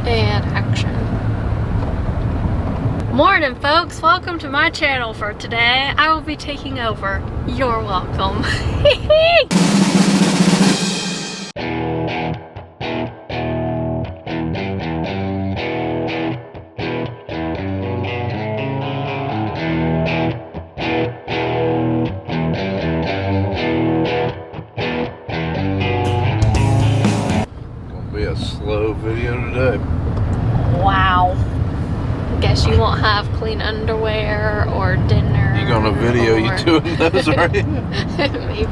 And action. Morning folks, welcome to my channel for today. I will be taking over. You're welcome. Gonna be a slow video today. Wow. Guess you won't have clean underwear or dinner. You gonna video you doing those, right? Maybe.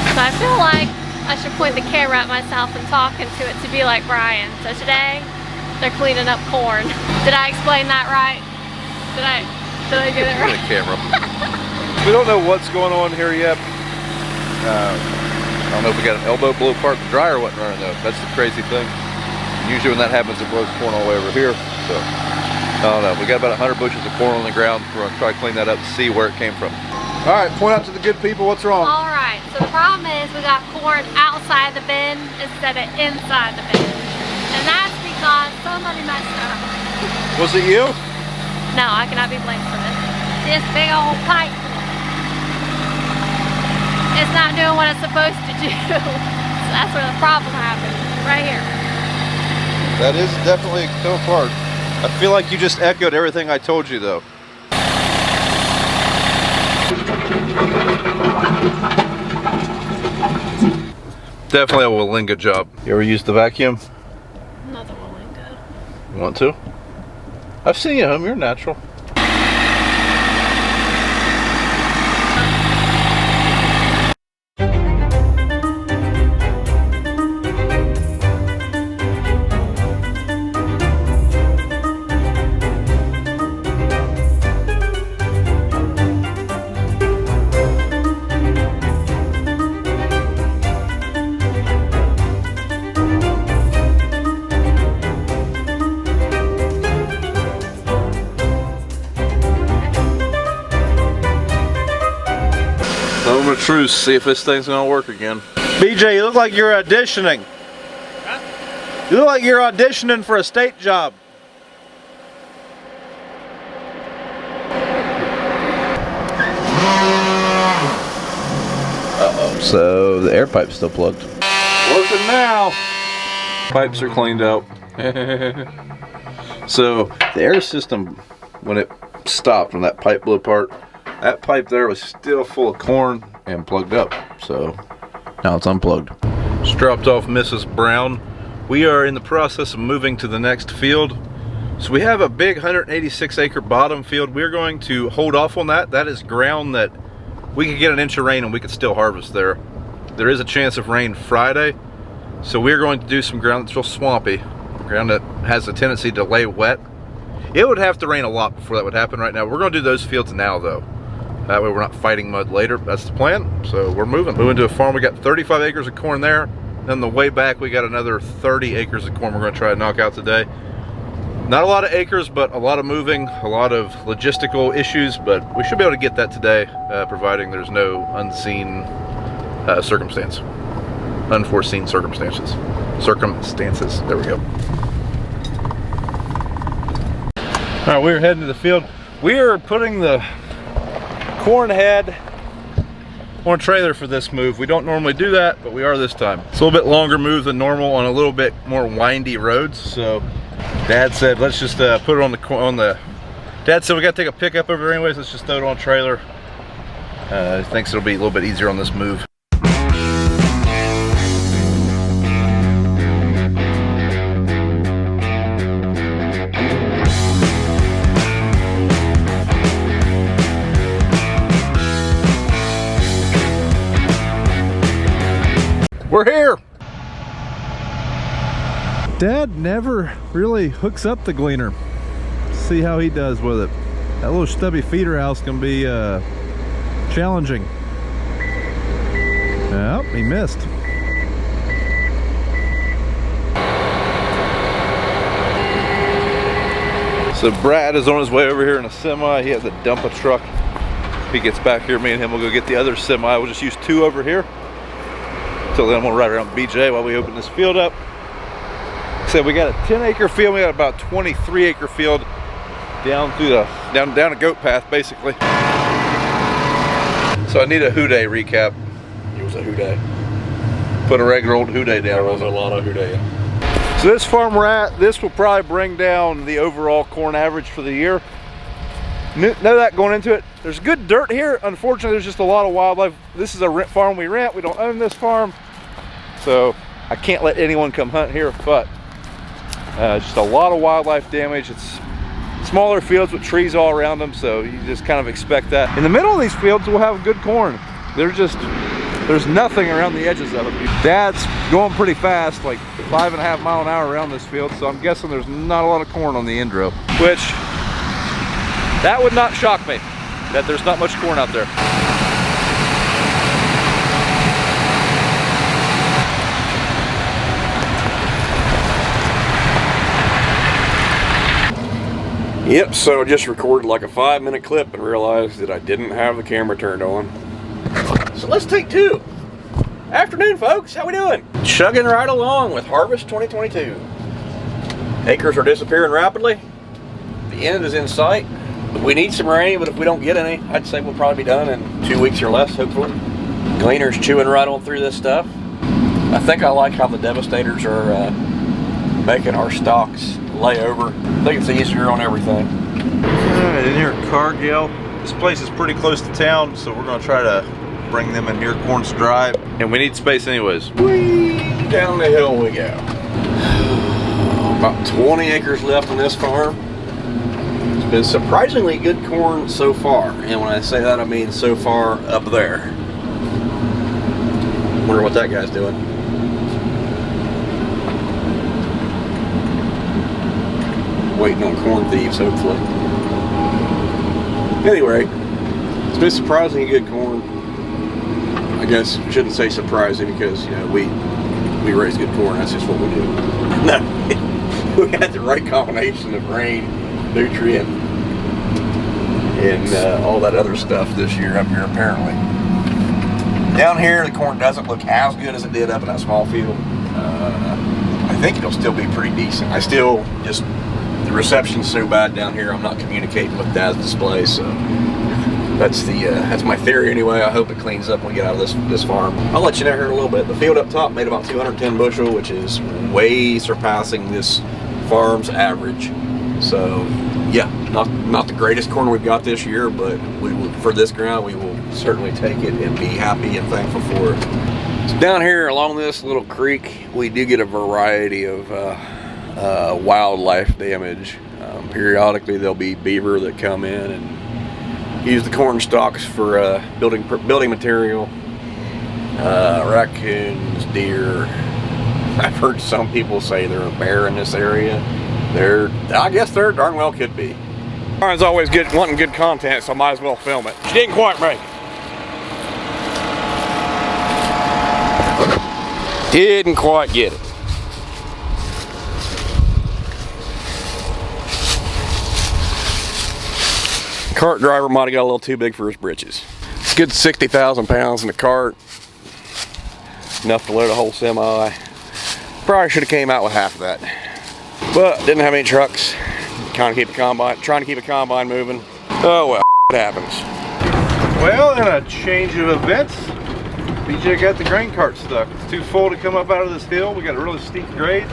So I feel like I should point the camera at myself and talk into it to be like Brian. So today, they're cleaning up corn. Did I explain that right? Did I get it right? The camera. We don't know what's going on here yet. I don't know if we got an elbow blow part. The dryer wasn't running though. That's the crazy thing. Usually when that happens, it blows corn all the way over here. So, I don't know. We got about 100 bushels of corn on the ground. We're going to try to clean that up and see where it came from. All right, point out to the good people what's wrong. All right, so the problem is we got corn outside the bin instead of inside the bin. And that's because somebody messed up. Was it you? No, I cannot be blamed for this. This big old pipe. It's not doing what it's supposed to do. So that's where the problem happened, right here. That is definitely so apart. I feel like you just echoed everything I told you though. Definitely a Walinga job. You ever used the vacuum? Another Walinga. You want to? I've seen you home, you're natural. Moment of truth, see if this thing's gonna work again. BJ, you look like you're auditioning. Huh? You look like you're auditioning for a state job. Uh-oh. So the air pipe's still plugged. Working now. Pipes are cleaned out. So the air system, when it stopped, when that pipe blew apart, that pipe there was still full of corn and plugged up, so now it's unplugged. Just dropped off Mrs. Brown. We are in the process of moving to the next field. So we have a big 186 acre bottom field. We're going to hold off on that. That is ground that we could get an inch of rain and we could still harvest there. There is a chance of rain Friday, so we're going to do some ground that's real swampy, ground that has a tendency to lay wet. It would have to rain a lot before that would happen right now. We're going to do those fields now though. That way we're not fighting mud later. That's the plan. So we're moving to a farm. We got 35 acres of corn there. Then the way back we got another 30 acres of corn we're going to try to knock out today. Not a lot of acres, but a lot of moving, a lot of logistical issues, but we should be able to get that today, providing there's no unforeseen circumstances. There we go. All right, we're heading to the field. We are putting the corn head on a trailer for this move. We don't normally do that, but we are this time. It's a little bit longer move than normal on a little bit more windy roads. So Dad said, let's just put it on the. Dad said we got to take a pickup over there anyways. Let's just throw it on a trailer. He thinks it'll be a little bit easier on this move. We're here. Dad never really hooks up the gleaner. See how he does with it. That little stubby feeder house can be challenging. Yep, he missed. So Brad is on his way over here in a semi. He has to dump a truck. If he gets back here, me and him will go get the other semi. We'll just use two over here. Till then, I'm gonna ride around BJ while we open this field up. So we got a 10-acre field. We got about 23-acre field down through the down a goat path, basically. So I need a Who Day recap. It was a Who Day. Put a regular old Who Day down. There was a lot of Who Day. So this farm we're at, this will probably bring down the overall corn average for the year. Know that going into it. There's good dirt here. Unfortunately, there's just a lot of wildlife. This is a rent farm we rent. We don't own this farm. So I can't let anyone come hunt here, but just a lot of wildlife damage. It's smaller fields with trees all around them, so you just kind of expect that. In the middle of these fields, we'll have good corn. There's nothing around the edges of it. Dad's going pretty fast, like 5.5 mile an hour around this field, so I'm guessing there's not a lot of corn on the end row, which that would not shock me, that there's not much corn out there. Yep, so I just recorded like a 5-minute clip and realized that I didn't have the camera turned on. So let's take 2. Afternoon, folks, how we doing? Chugging right along with Harvest 2022. Acres are disappearing rapidly. The end is in sight. We need some rain, but if we don't get any, I'd say we'll probably be done in 2 weeks or less, hopefully. Gleaners chewing right on through this stuff. I think I like how the Devastators are making our stalks lay over. I think it's easier on everything. Alright, in here at Cargill. This place is pretty close to town, so we're gonna try to bring them in here, Corns Drive. And we need space anyways. Whee! Down the hill we go. About 20 acres left on this farm. It's been surprisingly good corn so far. And when I say that, I mean so far up there. Wonder what that guy's doing. Waiting on corn thieves, hopefully. Anyway, it's been surprisingly good corn. I guess I shouldn't say surprising because, you know, we raise good corn. That's just what we do. No, we had the right combination of rain, nutrient, and all that other stuff this year up here apparently. Down here, the corn doesn't look as good as it did up in that small field. I think it'll still be pretty decent. I still just, the reception's so bad down here, I'm not communicating with Dad's display, so that's my theory anyway. I hope it cleans up when we get out of this farm. I'll let you know here in a little bit. The field up top made about 210 bushel, which is way surpassing this farm's average. So yeah, not the greatest corn we've got this year, but for this ground we will certainly take it and be happy and thankful for it. So down here along this little creek, we do get a variety of wildlife damage. Periodically there'll be beaver that come in and use the corn stalks for building material. Raccoons, deer. I've heard some people say there's a bear in this area. I guess there darn well could be. Brian's always wanting good content, so I might as well film it. She didn't quite make it. Didn't quite get it. Cart driver might have got a little too big for his britches. It's a good 60,000 pounds in the cart. Enough to load a whole semi. Probably should have came out with half of that. But didn't have any trucks. Trying to keep a combine moving. Oh well, it happens. Well, in a change of events, BJ got the grain cart stuck. It's too full to come up out of this hill. We got a really steep grade.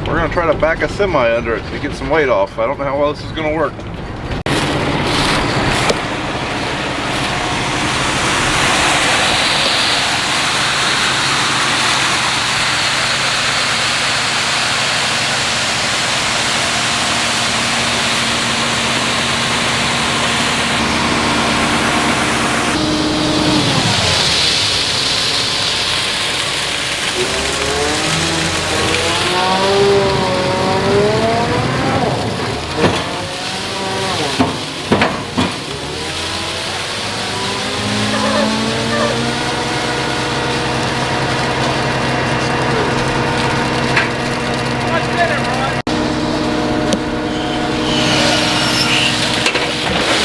We're gonna try to back a semi under it to get some weight off. I don't know how well this is gonna work.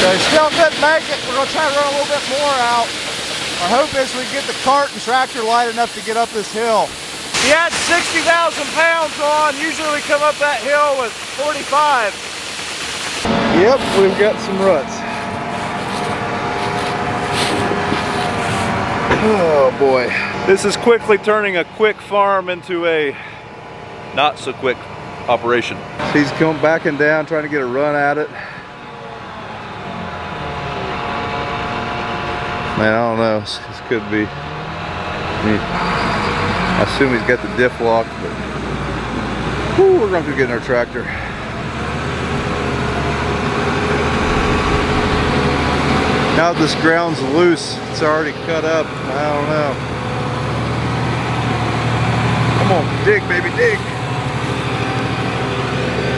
Okay, still didn't make it. We're gonna try to run a little bit more out. Our hope is we get the cart and tractor light enough to get up this hill. He had 60,000 pounds on. Usually we come up that hill with 45. Yep, we've got some ruts. Oh boy. This is quickly turning a quick farm into a not so quick operation. He's going backing down, trying to get a run at it. Man, I don't know. This could be. I assume he's got the diff lock, but whew, we're going to get in our tractor. Now that this ground's loose, it's already cut up. I don't know. Come on, dig, baby, dig.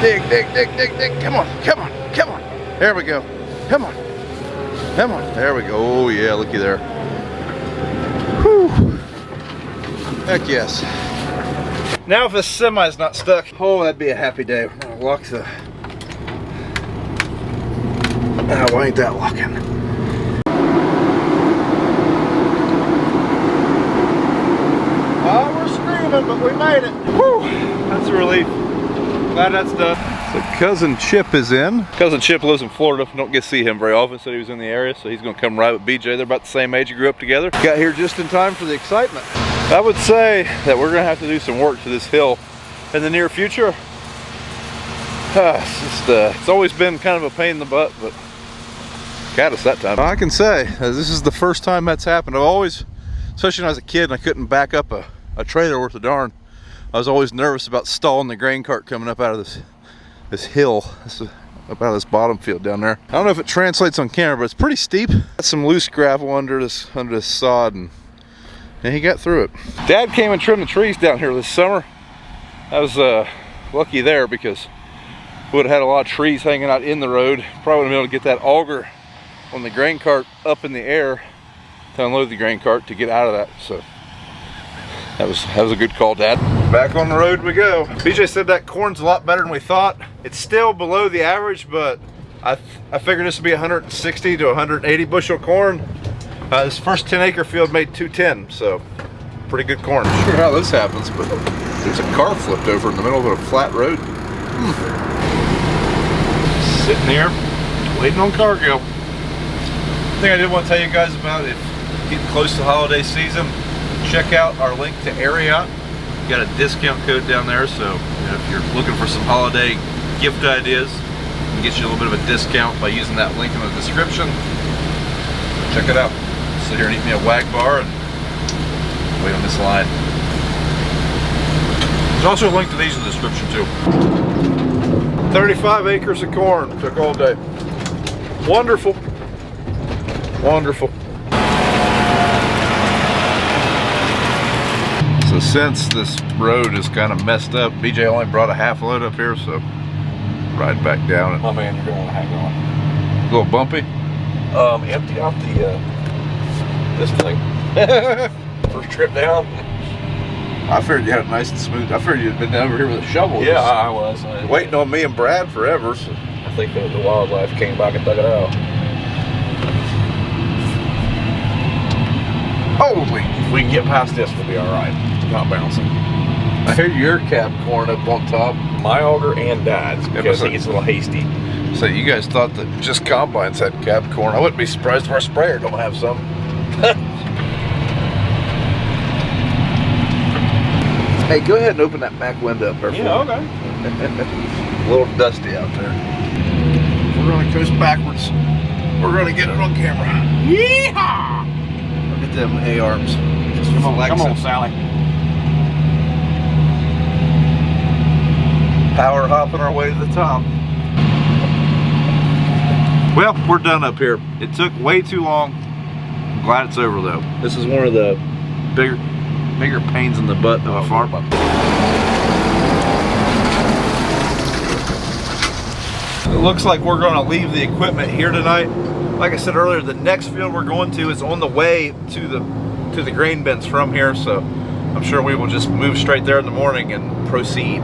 Dig, dig, dig, dig, dig. Come on, come on, come on. There we go. Come on. Come on. There we go. Oh, yeah, looky there. Whew. Heck yes. Now if this semi's not stuck. Oh, that'd be a happy day. We're gonna lock the... Oh, why ain't that locking? Oh, we're screaming, but we made it. Whew, that's a relief. Glad that's done. So cousin Chip is in. Cousin Chip lives in Florida. Don't get to see him very often. Said he was in the area, so he's gonna come ride with BJ. They're about the same age. You grew up together. Got here just in time for the excitement. I would say that we're gonna have to do some work to this hill in the near future. It's always been kind of a pain in the butt, but got us that time. I can say this is the first time that's happened. I've always, especially when I was a kid and I couldn't back up a trailer worth of darn, I was always nervous about stalling the grain cart coming up out of this hill. This is up out of this bottom field down there. I don't know if it translates on camera, but it's pretty steep. Got some loose gravel under this sod, and he got through it. Dad came and trimmed the trees down here this summer. I was lucky there because we would have had a lot of trees hanging out in the road. Probably wouldn't be able to get that auger on the grain cart up in the air to unload the grain cart to get out of that. So that was a good call, Dad. Back on the road we go. BJ said that corn's a lot better than we thought. It's still below the average, but I figured this would be 160 to 180 bushel corn. This first 10-acre field made 210, so pretty good corn. Not sure how this happens, but there's a car flipped over in the middle of a flat road. Sitting here, waiting on cargo. Thing I did want to tell you guys about, if getting close to the holiday season, check out our link to Ariat. Got a discount code down there, so if you're looking for some holiday gift ideas, we can get you a little bit of a discount by using that link in the description. Check it out. Sit here and eat me a WagBar and wait on this line. There's also a link to these in the description too. 35 acres of corn, took all day. Wonderful. Wonderful. So since this road is kind of messed up, BJ only brought a half load up here, so ride back down. Oh man, you're gonna want to hang on. A little bumpy. Empty out the this thing. First trip down. I figured you had it nice and smooth. I figured you'd been down over here with a shovel. Yeah, I was. Waiting on me and Brad forever. So. I think the wildlife came back and dug it out. Holy! If we can get past this, we'll be all right. Not bouncing. I hear your cab corn up on top. My auger and Dad's, because he gets a little hasty. So you guys thought that just combines had cab corn. I wouldn't be surprised if our sprayer don't have some. Hey, go ahead and open that back window up there. Yeah, okay. A little dusty out there. We're gonna coast backwards. We're gonna get it on camera. Yeehaw! Look at them A-arms. Just Come on, Sally. Power hopping our way to the top. Well, we're done up here. It took way too long. I'm glad it's over though. This is one of the bigger pains in the butt of a farm. It looks like we're going to leave the equipment here tonight. Like I said earlier, the next field we're going to is on the way to the grain bins from here, so I'm sure we will just move straight there in the morning and proceed.